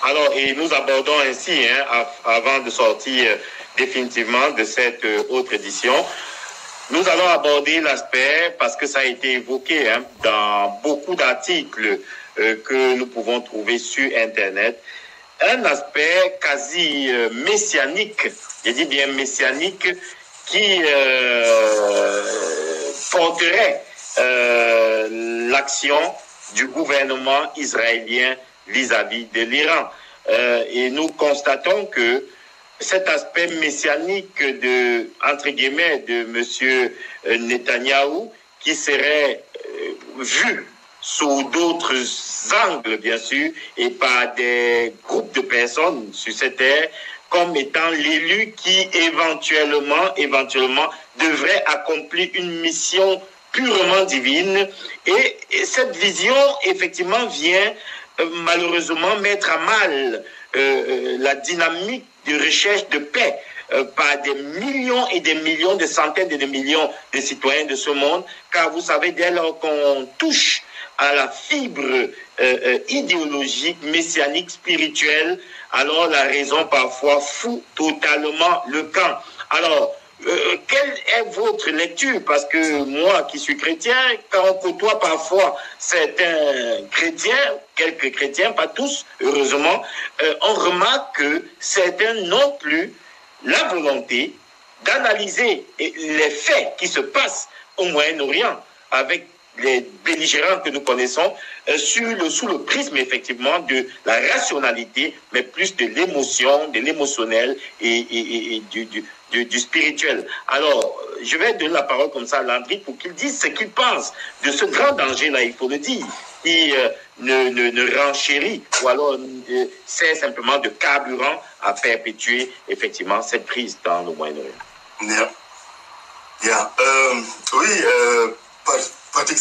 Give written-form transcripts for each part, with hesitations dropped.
Alors, et nous abordons ainsi, hein, avant de sortir définitivement de cette autre édition, nous allons aborder l'aspect, parce que ça a été évoqué hein, dans beaucoup d'articles que nous pouvons trouver sur Internet, un aspect quasi messianique, je dis bien messianique, qui porterait l'action du gouvernement israélien vis-à-vis de l'Iran. Et nous constatons que cet aspect messianique de, entre guillemets, de M. Netanyahou, qui serait vu sous d'autres angles, bien sûr, et par des groupes de personnes sur cette terre, comme étant l'élu qui éventuellement devrait accomplir une mission purement divine. Et cette vision, effectivement, vient malheureusement mettre à mal la dynamique de recherche de paix par des millions et des millions, des centaines et des millions de citoyens de ce monde, car vous savez, dès lors qu'on touche à la fibre idéologique, messianique, spirituelle, alors la raison parfois fout totalement le camp. Alors, quelle est votre lecture? Parce que moi qui suis chrétien, quand on côtoie parfois certains chrétiens, quelques chrétiens, pas tous, heureusement, on remarque que certains n'ont plus la volonté d'analyser les faits qui se passent au Moyen-Orient avec les belligérants que nous connaissons sous le prisme effectivement de la rationalité, mais plus de l'émotion, de l'émotionnel et du spirituel. Alors, je vais donner la parole comme ça à Landry pour qu'il dise ce qu'il pense de ce grand danger-là, il faut le dire, qui ne renchérit ou alors sert simplement de carburant à perpétuer effectivement cette crise dans le Moyen-Orient. Oui, Patrick,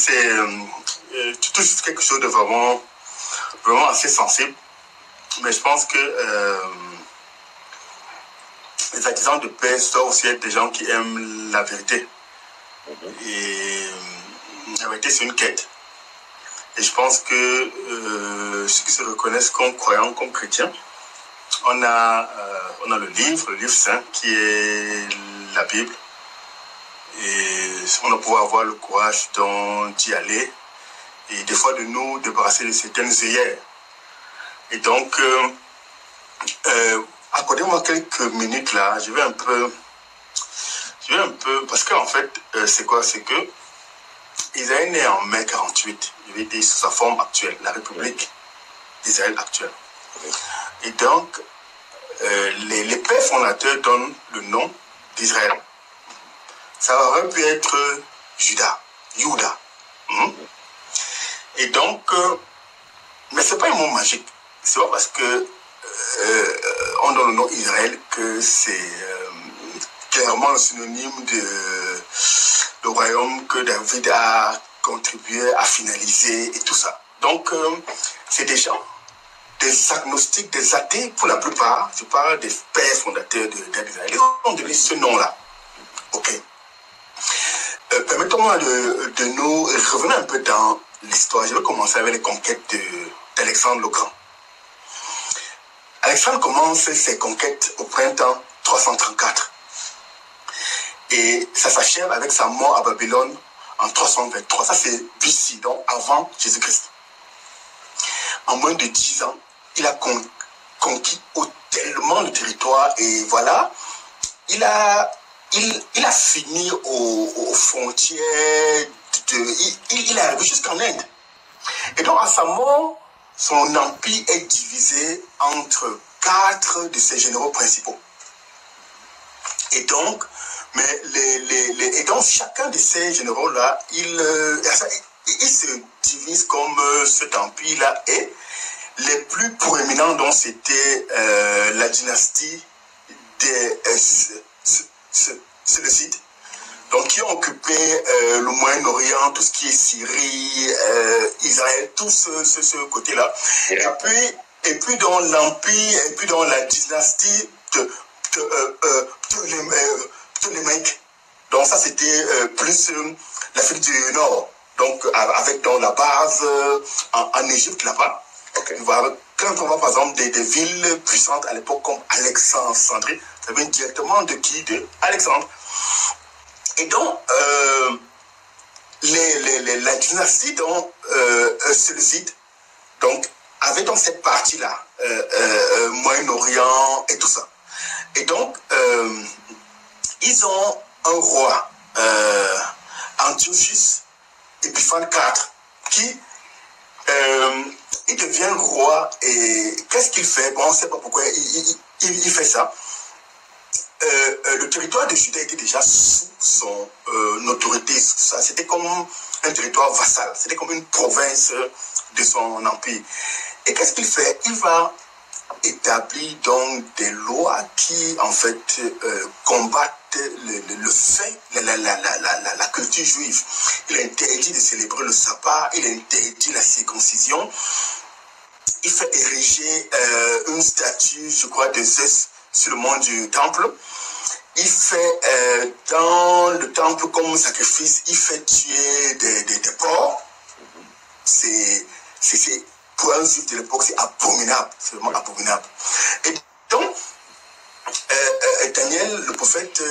tu touches quelque chose de vraiment assez sensible, mais je pense que les artisans de paix doivent aussi être des gens qui aiment la vérité. Et la vérité, c'est une quête. Et je pense que ceux qui se reconnaissent comme croyants, comme chrétiens, on a le livre saint, qui est la Bible. Et on doit pouvoir avoir le courage d'y aller et des fois de nous débarrasser de certaines œillères. Et donc, accordez-moi quelques minutes là, je vais un peu, parce qu'en fait, c'est quoi? C'est que Israël est né en mai 48, je vais dire sous sa forme actuelle, la République d'Israël actuelle. Et donc, les pères fondateurs donnent le nom d'Israël. Ça aurait pu être Juda. Et donc, mais ce n'est pas un mot magique. C'est pas parce que on donne le nom Israël que c'est clairement le synonyme de royaume que David a contribué à finaliser et tout ça. Donc, c'est des gens, des agnostiques, des athées pour la plupart. Je parle des pères fondateurs d'Israël. Ils ont donné ce nom-là. Ok. Permettons-moi de nous revenir un peu dans l'histoire. Je vais commencer avec les conquêtes d'Alexandre le Grand. Alexandre commence ses conquêtes au printemps 334. Et ça s'achève avec sa mort à Babylone en 323. Ça, c'est BC, donc avant Jésus-Christ. En moins de 10 ans, il a conquis tellement de territoire. Et voilà, il a fini aux frontières, il est arrivé jusqu'en Inde. Et donc à sa mort, son empire est divisé entre 4 de ses généraux principaux. Et donc, chacun de ces généraux-là, il se divise comme cet empire-là. Et les plus proéminents, donc, c'était la dynastie des Séleucides, donc qui ont occupé le Moyen-Orient, tout ce qui est Syrie, Israël, tout ce côté-là. Et puis dans l'empire, et puis dans la dynastie Ptolémaïque. Donc ça c'était plus l'Afrique du Nord, donc avec dans la base en Égypte là-bas. Okay. quand on voit par exemple des villes puissantes à l'époque comme Alexandrie, ça vient directement de qui? De Alexandre. Et donc, la dynastie dont Séleucide donc avait donc cette partie-là, Moyen-Orient et tout ça. Et donc, ils ont un roi, Antiochus Épiphane IV, qui il devient roi. Et qu'est-ce qu'il fait? Bon, on ne sait pas pourquoi il fait ça. Le territoire de Juda était déjà sous son autorité. C'était comme un territoire vassal, c'était comme une province de son empire. Et qu'est-ce qu'il fait? Il va établir donc des lois qui en fait combattent le fait, la culture juive. Il interdit de célébrer le sabbat, il interdit la circoncision. Il fait ériger une statue, je crois, de Zeus sur le mont du temple. Il fait dans le temple comme sacrifice, il fait tuer des porcs. C'est pour un juif de l'époque, c'est abominable, c'est vraiment abominable. Et donc, Daniel, le prophète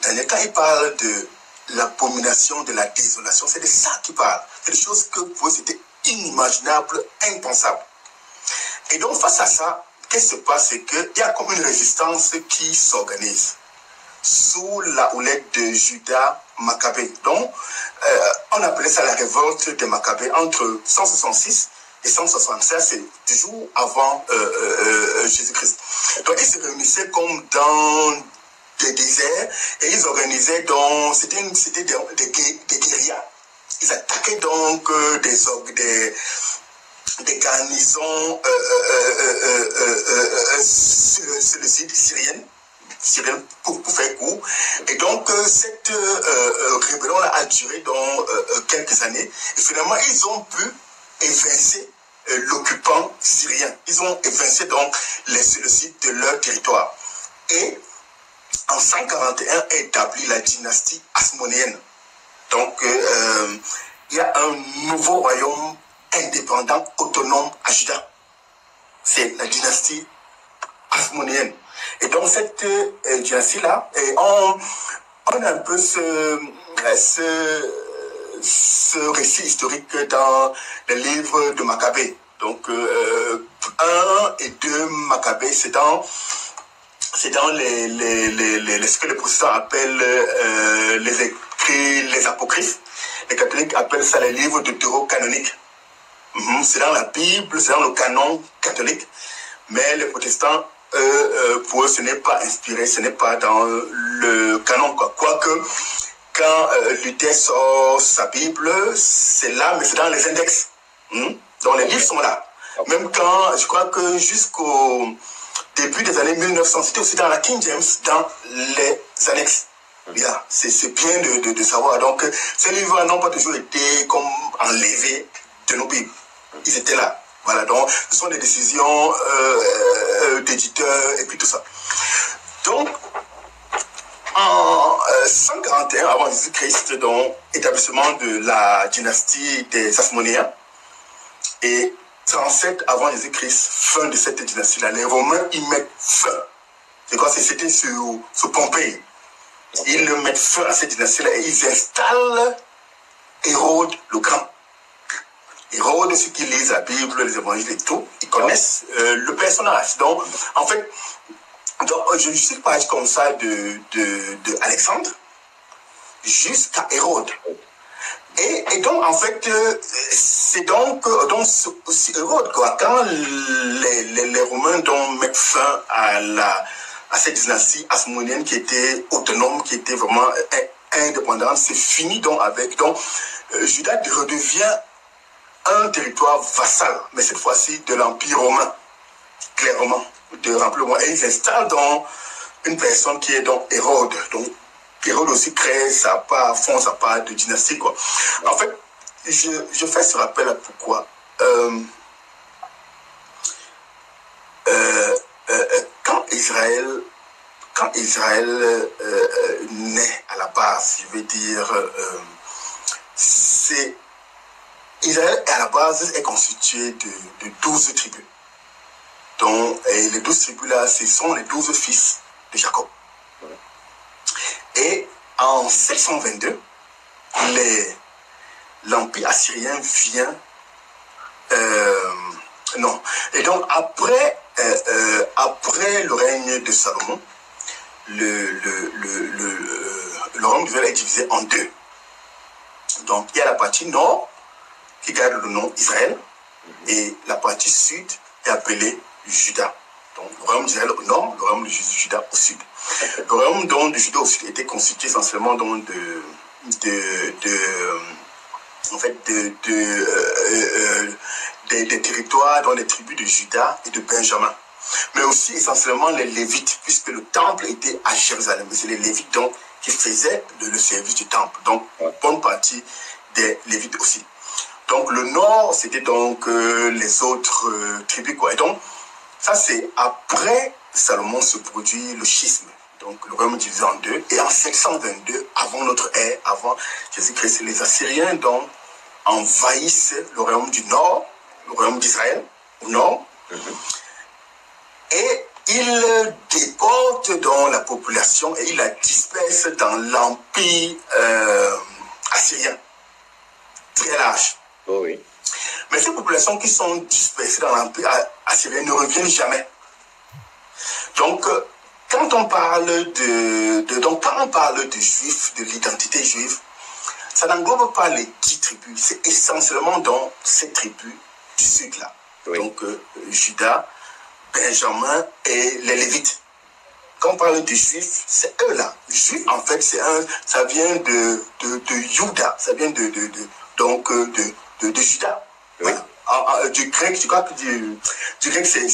Daniel, quand il parle de l'abomination de la désolation, c'est de ça qu'il parle. C'est des choses que pour eux c'était inimaginable, impensable. Et donc, face à ça, qu'est-ce qui se passe? C'est qu'il y a comme une résistance qui s'organise sous la houlette de Judas Maccabée. Donc, on appelait ça la révolte des Maccabées entre 166 et 176, c'est toujours avant Jésus-Christ. Donc, ils se réunissaient comme dans des déserts et ils organisaient donc, c'était des guérillas. Ils attaquaient donc des garnisons sur le site syrien pour faire court. Et donc, cette rébellion a duré dans quelques années. Et finalement, ils ont pu évincer l'occupant syrien. Ils ont évincé donc les Séleucides de leur territoire. Et en 141 est établie la dynastie hasmonéenne. Donc, il y a un nouveau royaume indépendant, autonome à Juda. C'est la dynastie hasmonéenne. Et donc, cette dynastie-là, on a un peu ce récit historique dans les livres de Maccabée. Donc, 1 et 2 Maccabée, c'est dans ce que les protestants appellent les écrits, les apocryphes. Les catholiques appellent ça les livres deutéro-canoniques. C'est dans la Bible, c'est dans le canon catholique. Mais les protestants, pour eux, ce n'est pas inspiré, ce n'est pas dans le canon. Quoique, quand Luther sort sa Bible, c'est là, mais c'est dans les index. Donc les livres sont là. Même quand, je crois que jusqu'au début des années 1900, c'était aussi dans la King James, dans les annexes. Yeah, c'est bien de savoir. Donc, ces livres n'ont pas toujours été comme enlevés de nos Bibles. Ils étaient là. Voilà, donc ce sont des décisions d'éditeurs et puis tout ça. Donc, en 141 avant Jésus-Christ, donc établissement de la dynastie des Hasmonéens, et 37 avant Jésus-Christ, fin de cette dynastie-là, les Romains y mettent fin. C'est quoi? C'était sur Pompée. Ils mettent fin à cette dynastie-là et ils installent Hérode le Grand. Hérode, ceux qui lisent la Bible, les évangiles et tout, ils connaissent le personnage. Donc, en fait, je suis parti comme ça de Alexandre jusqu'à Hérode. Et donc, en fait, c'est donc Hérode, quoi. Quand les Romains donc mettent fin à cette dynastie hasmonéenne qui était autonome, qui était vraiment indépendante, c'est fini donc avec. Donc, Juda redevient un territoire vassal, mais cette fois-ci de l'Empire romain, clairement, de l'Empire romain. Et ils installent donc une personne qui est donc Hérode. Donc, Hérode aussi crée sa part de dynastie, quoi. En fait, je fais ce rappel à pourquoi. Quand Israël naît à la base, je veux dire, Israël à la base est constitué de 12 tribus. Donc, et les 12 tribus là, ce sont les 12 fils de Jacob. Et en 722, l'Empire assyrien vient... non. Et donc, après le règne de Salomon, le royaume d'Israël est divisé en deux. Donc, il y a la partie nord qui garde le nom Israël et la partie sud est appelée Juda. Donc, le royaume d'Israël au nord, le royaume de Juda au sud. Le royaume de Juda au sud était constitué essentiellement des territoires dans les tribus de Juda et de Benjamin. Mais aussi essentiellement les Lévites, puisque le temple était à Jérusalem. C'est les Lévites donc qui faisaient le service du temple. Donc, une bonne partie des Lévites aussi. Donc, le nord, c'était donc les autres tribus, quoi. Et donc, ça, c'est après Salomon se produit le schisme. Donc, le royaume divisé en deux. Et en 722, avant notre ère, avant Jésus-Christ, les Assyriens, donc, envahissent le royaume du nord, le royaume d'Israël, au nord. Et ils déportent dans la population et ils la dispersent dans l'empire assyrien. Très large. Oh oui. Mais ces populations qui sont dispersées dans l'empire assyrien ne reviennent jamais. Donc, quand on parle de juifs, de l'identité juive, ça n'englobe pas les 10 tribus. C'est essentiellement dans ces tribus du sud-là. Oui. Donc, Juda, Benjamin et les Lévites. Quand on parle des Juifs, c'est eux-là. Juifs, en fait, ça vient de Juda, ça vient de Juda. Oui. Voilà. Du grec, je crois que du grec, c'est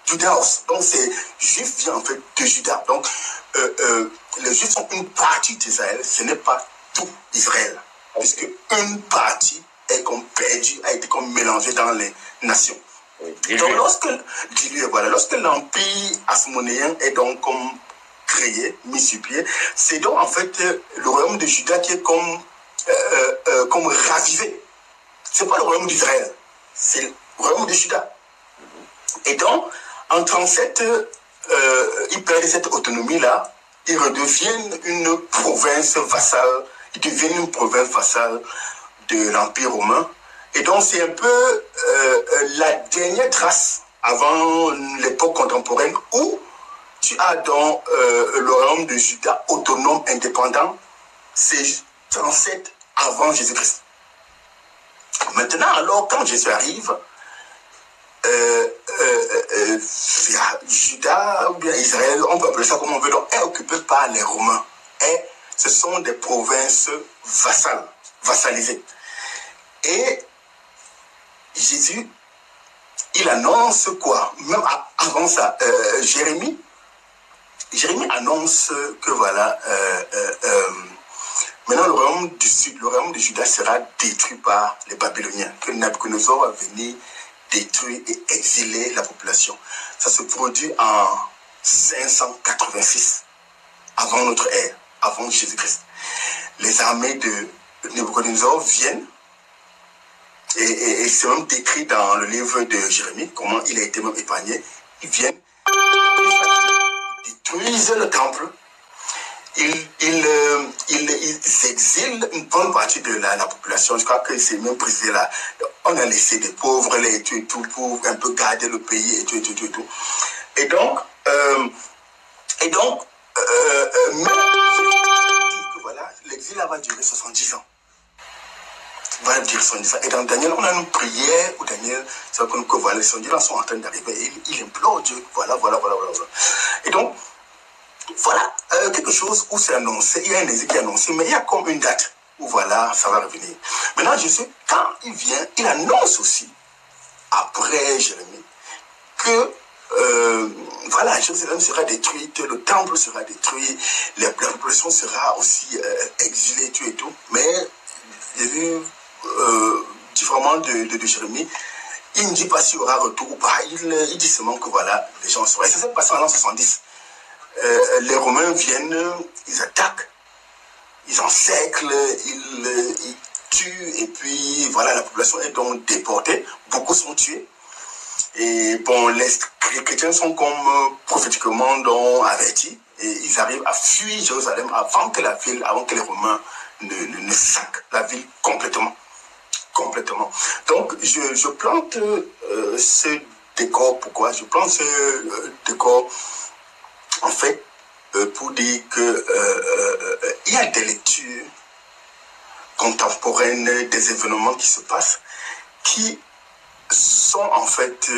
Judaos. Donc, c'est Juif vient en fait de Juda. Donc, les Juifs sont une partie d'Israël, ce n'est pas tout Israël. Puisque une partie est comme perdue, a été comme mélangée dans les nations. Oui. Donc, lorsque l'empire hasmonéen est donc comme créé, mis sur pied, c'est donc en fait le royaume de Juda qui est comme ravivé. C'est pas le royaume d'Israël, c'est le royaume de Juda. Et donc, en 37, ils perdent cette autonomie-là, ils redeviennent une province vassale, de l'Empire romain. Et donc, c'est un peu la dernière trace avant l'époque contemporaine où tu as dans le royaume de Juda autonome, indépendant, c'est 37 avant Jésus-Christ. Maintenant, alors, quand Jésus arrive, Juda ou bien Israël, on peut appeler ça comme on veut, donc, est occupé par les Romains. Et ce sont des provinces vassalisées. Et Jésus, il annonce quoi? Même avant ça, Jérémie annonce que voilà, maintenant le royaume du sud, le royaume de Juda sera détruit par les Babyloniens, que Nabuchodonosor va venir détruire et exiler la population. Ça se produit en 586, avant notre ère, avant Jésus-Christ. Les armées de Nabuchodonosor viennent, et c'est même décrit dans le livre de Jérémie, comment il a été même épargné. Ils viennent, ils détruisent le temple, ils exilent une bonne partie de la population. Je crois que c'est même précisé là. On a laissé des pauvres, et tout, pour un peu garder le pays, et tout. Et donc, même que voilà, l'exil va durer 70 ans. Va dire 70 ans. Et dans Daniel, on a une prière où Daniel, c'est que voilà, les 70 ans sont en train d'arriver. Et il implore Dieu. Voilà. Et donc, voilà, quelque chose où c'est annoncé, il y a un exil qui est annoncé, mais il y a comme une date où voilà, ça va revenir. Maintenant, Jésus, quand il vient, il annonce aussi, après Jérémie, que voilà, Jérusalem sera détruite, le temple sera détruit, la population sera aussi exilée, et tout. Mais Jésus, différemment de Jérémie, il ne dit pas s'il y aura retour ou pas. Il dit seulement que voilà, les gens seront. Et ça s'est passé en l'an 70. Les Romains viennent, ils attaquent, ils encerclent, ils tuent, et puis voilà, la population est donc déportée. Beaucoup sont tués. Et bon, les chrétiens sont comme prophétiquement avertis. Et ils arrivent à fuir Jérusalem avant que les Romains ne saquent la ville complètement. Complètement. Donc, je plante ce décor. Pourquoi? Je plante ce décor, en fait, pour dire que il y a des lectures contemporaines des événements qui se passent qui sont en fait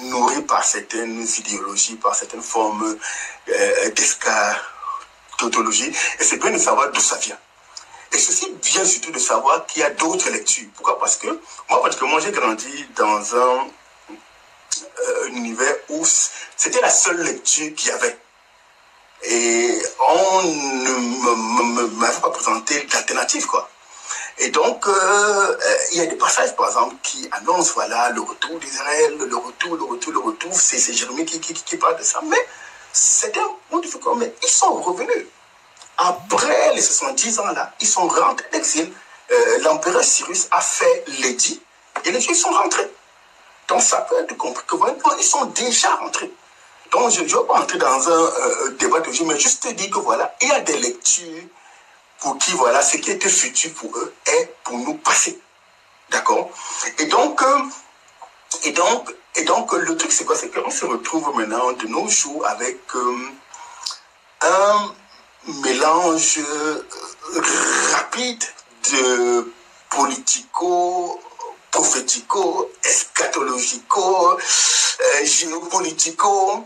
nourris par certaines idéologies, par certaines formes d'eschatologie. Et c'est bien de savoir d'où ça vient. Et ceci vient surtout de savoir qu'il y a d'autres lectures. Pourquoi? Parce que moi, particulièrement, j'ai grandi dans un univers où c'était la seule lecture qu'il y avait. Et on ne m'avait pas présenté d'alternative, quoi. Et donc, il y a des passages, par exemple, qui annoncent, voilà, le retour d'Israël, le retour. C'est Jérémie qui parle de ça. Mais c'est un point de vue mais ils sont revenus. Après les 70 ans là, ils sont rentrés d'exil. L'empereur Cyrus a fait l'édit et les Juifs sont rentrés. Donc ça peut être compris que vraiment, ils sont déjà rentrés. Donc je ne veux pas entrer dans un débat de jeu, mais juste te dire que voilà, il y a des lectures pour qui voilà, ce qui était futur pour eux est pour nous passé. D'accord? Et donc, le truc c'est quoi? C'est qu'on se retrouve maintenant de nos jours avec un mélange rapide de politico, prophético, eschatologico, géopolitico.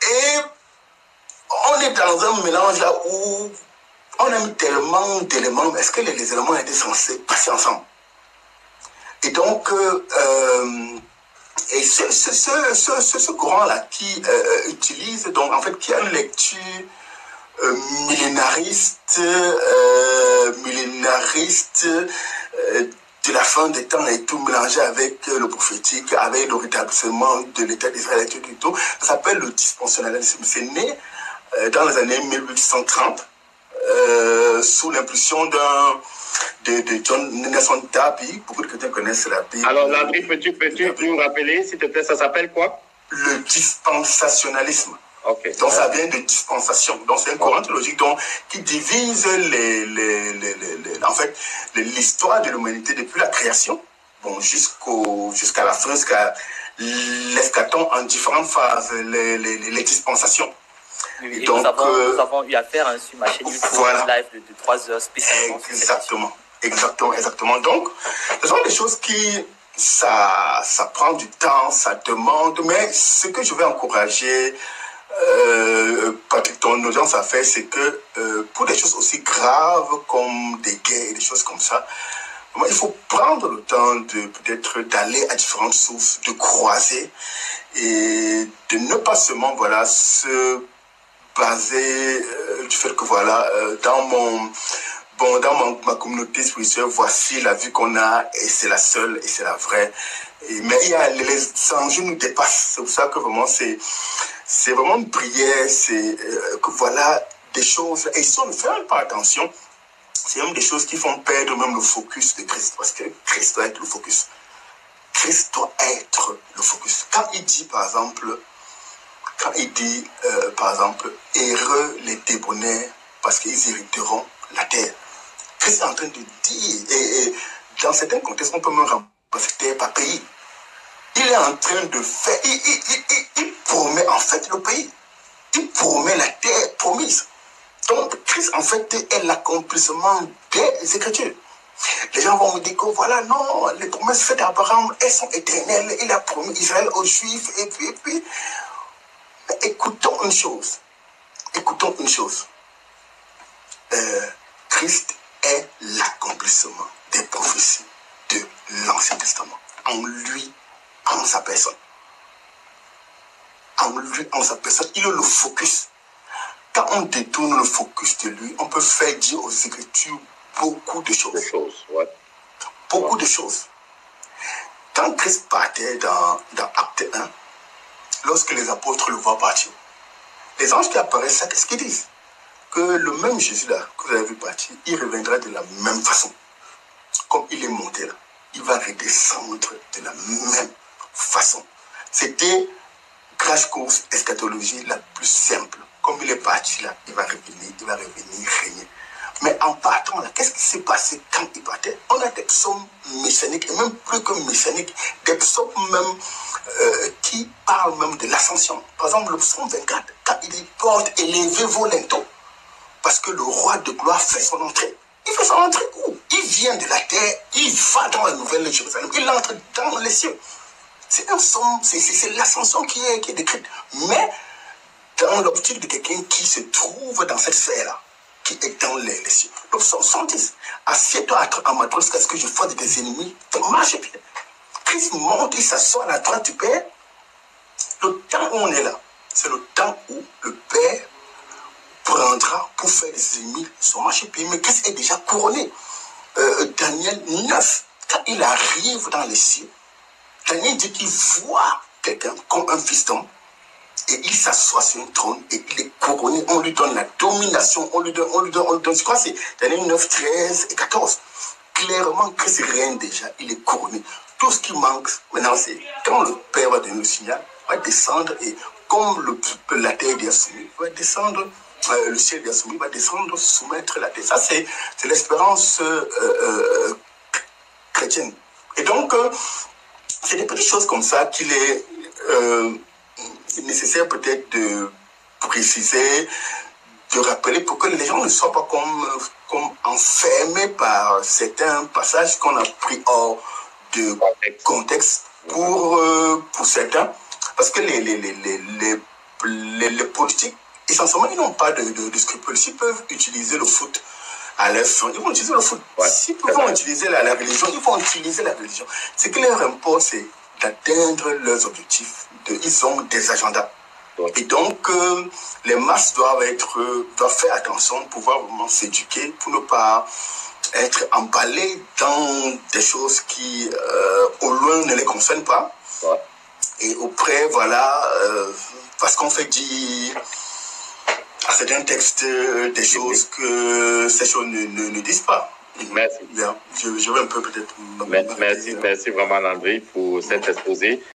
Et on est dans un mélange là où on a mis tellement d'éléments. Est-ce que les éléments étaient censés passer ensemble? Et donc, et ce courant-là qui utilise, donc en fait, qui a une lecture millénariste de la fin des temps et tout mélangé avec le prophétique, avec le rétablissement de l'État d'Israël et tout, ça s'appelle le dispensationalisme. C'est né dans les années 1830 sous l'impulsion de John Nelson Darby. Beaucoup de chrétiens connaissent la Bible. Alors, Landry, peux-tu nous rappeler, s'il te plaît, ça s'appelle quoi? Le dispensationalisme. Okay. Donc ça vient de dispensation. Donc c'est un courant théologique qui divise en fait l'histoire de l'humanité depuis la création, bon, jusqu'à la fin, jusqu'à l'eschaton en différentes phases, les dispensations. Oui, et donc, nous avons eu affaire sur ma chaîne YouTube, voilà. Live de 3 heures spécialement. Exactement. Donc, ce sont des choses qui ça prend du temps, ça demande, mais ce que je vais encourager Patrick, ton audience a fait, c'est que pour des choses aussi graves comme des guerres et des choses comme ça, il faut prendre le temps de peut-être d'aller à différentes sources, de croiser et de ne pas seulement voilà se baser du fait que voilà dans ma communauté spirituelle, voici la vie qu'on a et c'est la seule et c'est la vraie. Mais il y a les enjeux nous dépassent. C'est pour ça que vraiment c'est vraiment une prière, c'est que voilà des choses, et si on ne fait pas attention, c'est même des choses qui font perdre même le focus de Christ, parce que Christ doit être le focus. Christ doit être le focus. Quand il dit par exemple, heureux les débonnaires, parce qu'ils hériteront la terre. Christ est en train de dire, et dans certains contextes, on peut même remplacer terre par pays. Il est en train de faire, il promet en fait le pays. Il promet la terre promise. Donc, Christ, en fait, est l'accomplissement des Écritures. Les gens vont me dire que voilà, non, les promesses faites à Abraham, elles sont éternelles. Il a promis Israël aux Juifs, et puis. Mais écoutons une chose. Christ est l'accomplissement des prophéties de l'Ancien Testament. En lui, en sa personne. Il est le focus. Quand on détourne le focus de lui, on peut faire dire aux Écritures beaucoup de choses. Beaucoup de choses. Quand Christ partait dans Acte 1, lorsque les apôtres le voient partir, les anges qui apparaissent, qu'est-ce qu'ils disent? Que le même Jésus-là, que vous avez vu partir, il reviendra de la même façon. Comme il est monté là, il va redescendre de la même façon. C'était crash course eschatologie la plus simple. Comme il est parti là, il va revenir régner. Mais en partant là, qu'est-ce qui s'est passé quand il partait? On a des psaumes messianiques, et même plus que messianiques, des psaumes même qui parlent même de l'ascension. Par exemple, le psaume 24, quand il dit « Porte élevez-vous lento », parce que le roi de gloire fait son entrée. Il fait son entrée où? Il vient de la terre, il va dans la nouvelle Jérusalem, il entre dans les cieux. C'est un psaume, c'est l'ascension qui est décrite. Mais dans l'optique de quelqu'un qui se trouve dans cette sphère-là, qui est dans les cieux. Le psaume 110. Assieds-toi à ma droite jusqu'à ce que je fasse des ennemis de marche pied. Christ monte, il s'assoit à la droite du Père. Le temps où on est là, c'est le temps où le Père prendra pour faire des ennemis son marchepied. Mais Christ est déjà couronné. Daniel 9, quand il arrive dans les cieux, Daniel dit qu'il voit quelqu'un comme un fils d'homme et il s'assoit sur un trône et il est couronné. On lui donne la domination, on lui donne, je crois que c'est Daniel 9, 13 et 14. Clairement, Christ règne déjà, il est couronné. Tout ce qui manque maintenant, c'est quand le Père va donner le signal, va descendre et comme la terre est soumise, va descendre. Le ciel est soumis, va descendre, soumettre la terre. Ça, c'est l'espérance chrétienne. Et donc, c'est des petites choses comme ça qu'il est nécessaire peut-être de préciser, de rappeler pour que les gens ne soient pas comme enfermés par certains passages qu'on a pris hors de contexte pour certains. Parce que les politiques, essentiellement, ils n'ont pas de scrupules. S'ils peuvent utiliser le foot à leur fin, ils vont utiliser le foot. S'ils peuvent utiliser la religion, ils vont utiliser la religion. Ce qui leur importe, c'est d'atteindre leurs objectifs. Ils ont des agendas. Et donc, les masses doivent faire attention, pouvoir vraiment s'éduquer pour ne pas être emballés dans des choses qui, au loin, ne les concernent pas. Et auprès, voilà, parce qu'on fait dire à certains textes des choses que ces choses ne disent pas. Merci. Bien, je vais un peu peut-être... Merci vraiment, Landry, pour cet exposé.